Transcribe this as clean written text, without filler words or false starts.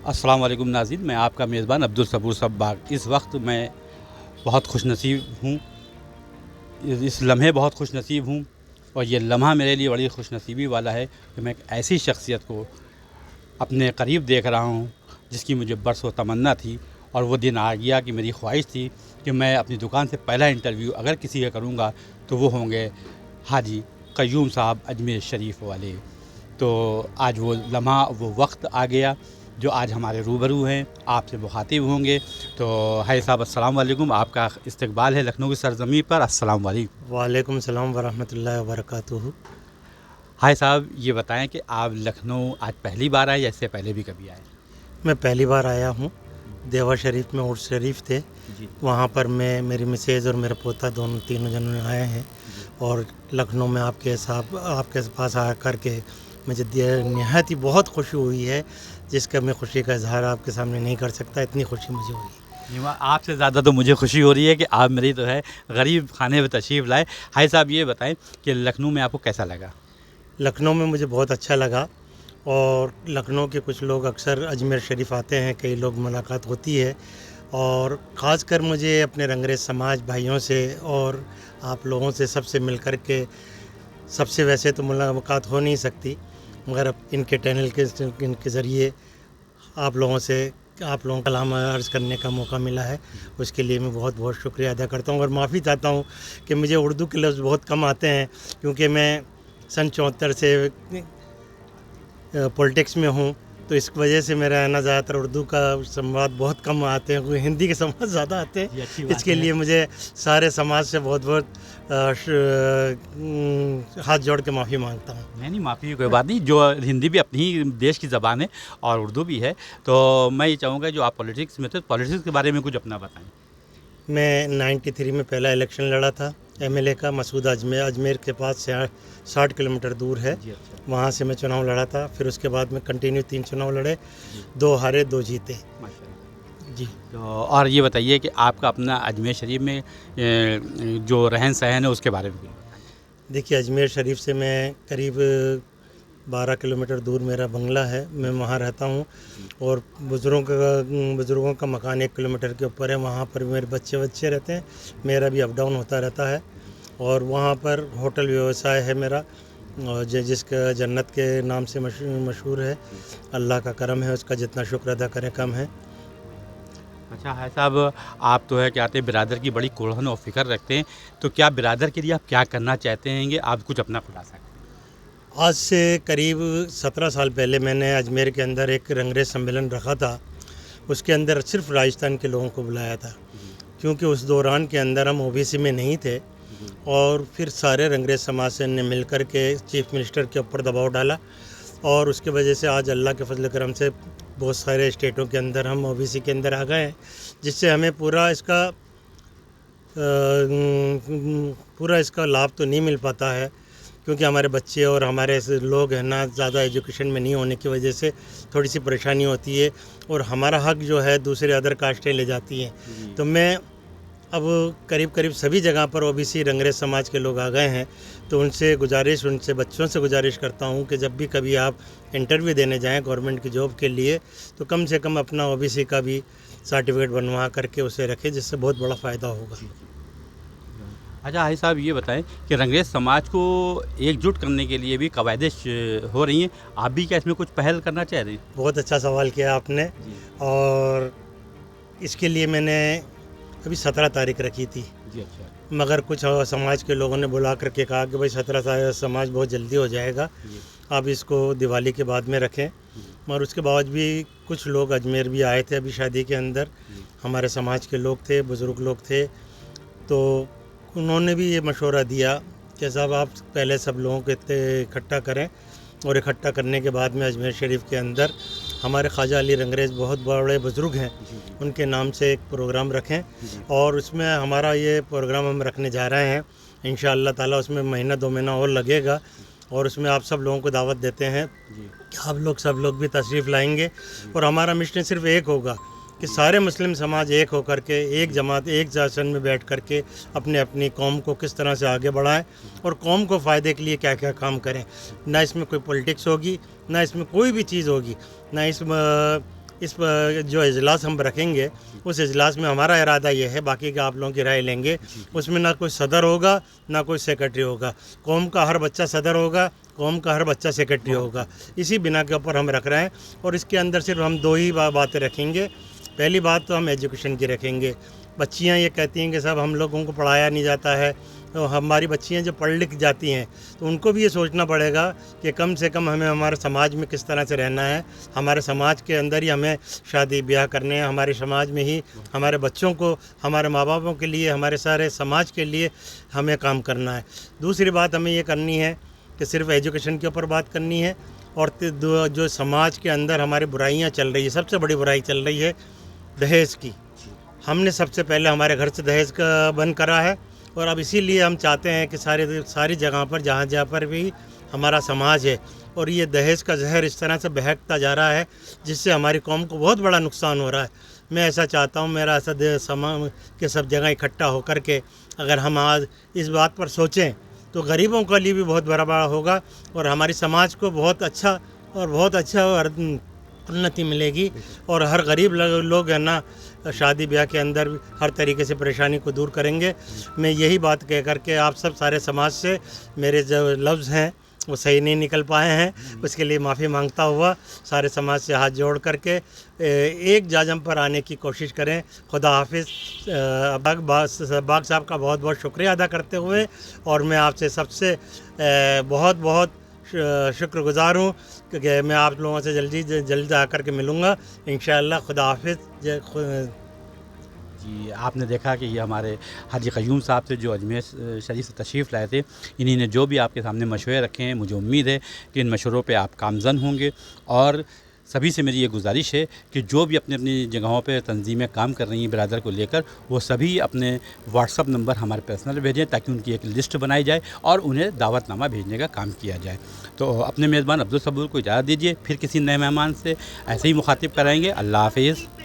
अस्सलाम वालेकुम नाज़रीन, मैं आपका मेज़बान अब्दुल सबूर सब्बाग। इस वक्त मैं बहुत खुशनसीब हूँ, इस लम्हे बहुत खुशनसीब हूँ और ये लम्हा मेरे लिए बड़ी खुशनसीबी वाला है कि मैं एक ऐसी शख्सियत को अपने करीब देख रहा हूँ जिसकी मुझे बरसों तमन्ना थी और वो दिन आ गया कि मेरी ख्वाहिश थी कि मैं अपनी दुकान से पहला इंटरव्यू अगर किसी का करूँगा तो वो होंगे हाजी क़य्यूम साहब अजमेर शरीफ वाले। तो आज वो लम्हा वो वक्त आ गया जो आज हमारे रूबरू हैं, आपसे मुखातिब होंगे। तो हाय साहब, अस्सलाम वालेकुम, आपका इस्तकबाल है लखनऊ की सरज़मीं पर। अस्सलाम वालेकुम। वालेकुम सलाम वरहमतुल्लाहि वबरकातुहू। हाय साहब, ये बताएं कि आप लखनऊ आज पहली बार आए या इससे पहले भी कभी आए? मैं पहली बार आया हूँ। देवा शरीफ में उर्स शरीफ थे, जी वहाँ पर मैं, मेरी मिसेज़ और मेरा पोता दोनों तीनों जन आए हैं। और लखनऊ में आपके पास आ करके मुझे नहायत ही बहुत खुशी हुई है, जिसका मैं खुशी का इजहार आपके सामने नहीं कर सकता, इतनी खुशी मुझे हुई है। आपसे ज़्यादा तो मुझे खुशी हो रही है कि आप मेरी तो है गरीब खाने में तशरीफ़ लाए। हाय साहब, ये बताएं कि लखनऊ में आपको कैसा लगा? लखनऊ में मुझे बहुत अच्छा लगा। और लखनऊ के कुछ लोग अक्सर अजमेर शरीफ आते हैं, कई लोग मुलाकात होती है। और ख़ासकर मुझे अपने रंगरेज समाज भाइयों से और आप लोगों से सबसे मिल कर के, सबसे वैसे तो मुलाकात हो नहीं सकती, मगर अब इनके चैनल के इनके ज़रिए आप लोगों का कलाम अर्ज़ करने का मौका मिला है, उसके लिए मैं बहुत बहुत शुक्रिया अदा करता हूँ। और माफ़ी चाहता हूँ कि मुझे उर्दू के लफ्ज़ बहुत कम आते हैं, क्योंकि मैं सन 74 से पॉलिटिक्स में हूँ, तो इस वजह से मेरा है ना ज़्यादातर उर्दू का संवाद बहुत कम आते हैं, क्योंकि हिंदी के संवाद ज़्यादा आते जी, हैं। अच्छी बात इसके है। लिए मुझे सारे समाज से बहुत बहुत हाथ जोड़ के माफ़ी मांगता हूँ। नहीं, माफ़ी की कोई बात नहीं। जो हिंदी भी अपनी ही देश की ज़बान है और उर्दू भी है। तो मैं ये चाहूँगा, जो आप पॉलिटिक्स में थे, पॉलिटिक्स के बारे में कुछ अपना बताएँ। मैं 93 में पहला इलेक्शन लड़ा था एमएलए का, मसूदा अजमेर के पास से 60 किलोमीटर दूर है, जी, अच्छा। वहाँ से मैं चुनाव लड़ा था। फिर उसके बाद में कंटिन्यू 3 चुनाव लड़े, जी, 2 हारे 2 जीते। माशाल्लाह। जी। तो और ये बताइए कि आपका अपना अजमेर शरीफ में जो रहन-सहन है उसके बारे में कुछ बताएँ। देखिए, अजमेर शरीफ से मैं करीब 12 किलोमीटर दूर मेरा बंगला है, मैं वहाँ रहता हूँ। जी, और बुज़ुर्गों का मकान 1 किलोमीटर के ऊपर है, वहाँ पर मेरे बच्चे रहते हैं, मेरा भी अप डाउन होता रहता है। और वहाँ पर होटल व्यवसाय है मेरा, और जिसका जन्नत के नाम से मशहूर है। जी। अल्लाह का करम है, उसका जितना शुक्र अदा करें कम है। अच्छा है साहब, आप तो है क्या कहते हैं बिरादर की बड़ी कुड़न और फ़िक्र रखते हैं, तो क्या बिरादर के लिए आप क्या करना चाहते हैंगे? आप कुछ अपना खुलासा करें। आज से करीब 17 साल पहले मैंने अजमेर के अंदर एक रंगरेज सम्मेलन रखा था। उसके अंदर सिर्फ राजस्थान के लोगों को बुलाया था, जी, क्योंकि उस दौरान के अंदर हम ओबीसी में नहीं थे। जी, और फिर सारे रंगरेज समाज से ने मिल कर के चीफ मिनिस्टर के ऊपर दबाव डाला, और उसकी वजह से आज अल्लाह के फजल करम से बहुत सारे स्टेटों के अंदर हम ओबीसी के अंदर आ गए हैं, जिससे हमें पूरा इसका लाभ तो नहीं मिल पाता है, क्योंकि हमारे बच्चे और हमारे ऐसे लोग हैं ना, ज़्यादा एजुकेशन में नहीं होने की वजह से थोड़ी सी परेशानी होती है, और हमारा हक जो है दूसरे अदर कास्टें ले जाती हैं। जी। तो मैं अब करीब करीब सभी जगह पर ओबीसी रंगरेज समाज के लोग आ गए हैं, तो उनसे बच्चों से गुजारिश करता हूँ कि जब भी कभी आप इंटरव्यू देने जाएं गवर्नमेंट की जॉब के लिए, तो कम से कम अपना ओबीसी का भी सर्टिफिकेट बनवा करके उसे रखें, जिससे बहुत बड़ा फ़ायदा होगा। जी, जी। अच्छा हाजी साहब, ये बताएँ कि रंगरेज समाज को एकजुट करने के लिए भी कवायदें हो रही हैं। आप भी क्या इसमें कुछ पहल करना चाह रहे हैं? बहुत अच्छा सवाल किया आपने। जी, और इसके लिए मैंने अभी 17 तारीख रखी थी, जी, अच्छा। मगर कुछ समाज के लोगों ने बुला करके कहा कि भाई 17 समाज बहुत जल्दी हो जाएगा, जी, आप इसको दिवाली के बाद में रखें। जी, मगर उसके बाद भी कुछ लोग अजमेर भी आए थे अभी शादी के अंदर, जी, हमारे समाज के लोग थे, बुज़ुर्ग लोग थे। तो उन्होंने भी ये मशवरा दिया कि साहब आप पहले सब लोगों को इकट्ठा करें, और इकट्ठा करने के बाद में अजमेर शरीफ के अंदर हमारे ख्वाजा अली रंगरेज बहुत बड़े बुज़ुर्ग हैं, जी, जी, उनके नाम से एक प्रोग्राम रखें। जी, और उसमें हमारा ये प्रोग्राम हम रखने जा रहे हैं, इंशाअल्लाह ताला उसमें महीना 2 महीना और लगेगा। और उसमें आप सब लोगों को दावत देते हैं जी, कि आप लोग सब लोग भी तशरीफ़ लाएंगे। जी, और हमारा मिशन सिर्फ एक होगा कि जी, सारे मुस्लिम समाज एक होकर के, एक जी, जमात, एक जश्न में बैठ कर के अपने अपनी कौम को किस तरह से आगे बढ़ाएं, जी, और कौम को फ़ायदे के लिए क्या क्या काम करें। ना इसमें कोई पॉलिटिक्स होगी, ना इसमें कोई भी चीज़ होगी, ना इसमें इस जो इजलास हम रखेंगे उस इजलास में हमारा इरादा ये है, बाकी का आप लोगों की राय लेंगे। उसमें ना कोई सदर होगा ना कोई सेक्रेटरी होगा, कौम का हर बच्चा सदर होगा, कौम का हर बच्चा सेक्रेटरी होगा। इसी बिना के ऊपर हम रख रहे हैं और इसके अंदर सिर्फ हम दो ही बातें रखेंगे। पहली बात तो हम एजुकेशन की रखेंगे। बच्चियां ये कहती हैं कि साहब हम लोगों को पढ़ाया नहीं जाता है, तो हमारी बच्चियां जो पढ़ लिख जाती हैं तो उनको भी ये सोचना पड़ेगा कि कम से कम हमें हमारे समाज में किस तरह से रहना है, हमारे समाज के अंदर ही हमें शादी ब्याह करने हैं, हमारे समाज में ही हमारे बच्चों को, हमारे माँ बापों के लिए, हमारे सारे समाज के लिए हमें काम करना है। दूसरी बात हमें ये करनी है कि सिर्फ एजुकेशन के ऊपर बात करनी है और जो समाज के अंदर हमारी बुराइयाँ चल रही है, सबसे बड़ी बुराई चल रही है दहेज की। हमने सबसे पहले हमारे घर से दहेज का बंद करा है और अब इसीलिए हम चाहते हैं कि सारी जगह पर जहाँ पर भी हमारा समाज है और ये दहेज का जहर इस तरह से बहकता जा रहा है जिससे हमारी कौम को बहुत बड़ा नुकसान हो रहा है। मैं ऐसा चाहता हूँ, मेरा ऐसा समाज के सब जगह इकट्ठा होकर के अगर हम आज इस बात पर सोचें तो गरीबों के लिए भी बहुत बड़ा होगा और हमारी समाज को बहुत अच्छा उन्नति मिलेगी और हर गरीब लोग है ना शादी ब्याह के अंदर हर तरीके से परेशानी को दूर करेंगे। मैं यही बात कह करके आप सब सारे समाज से मेरे जो लफ्ज़ हैं वो सही नहीं निकल पाए हैं, उसके लिए माफ़ी मांगता हुआ सारे समाज से हाथ जोड़ करके एक जाजम पर आने की कोशिश करें। खुदा हाफिज़। बाग साहब का बहुत बहुत शुक्रिया अदा करते हुए और मैं आपसे सबसे बहुत बहुत शुक्रगुज़ार हूँ कि मैं आप लोगों से जल्द आकर के मिलूँगा इंशाअल्लाह। खुदा हाफिज़। जी, आपने देखा कि ये हमारे हाजी क़य्यूम साहब थे जो अजमेर शरीफ से तशरीफ़ लाए थे। इन्हीं ने जो भी आपके सामने मशवरे रखे हैं, मुझे उम्मीद है कि इन मशवरों पे आप कामज़न होंगे और सभी से मेरी ये गुजारिश है कि जो भी अपनी अपनी जगहों पे तंजीमें काम कर रही हैं बिरादर को लेकर, वो सभी अपने व्हाट्सअप नंबर हमारे पर्सनल भेजें ताकि उनकी एक लिस्ट बनाई जाए और उन्हें दावतनामा भेजने का काम किया जाए। तो अपने मेज़बान अब्दुल सबूर को इजाज़त दीजिए, फिर किसी नए मेहमान से ऐसे ही मुखातिब कराएँगे। अल्लाह हाफ़िज़।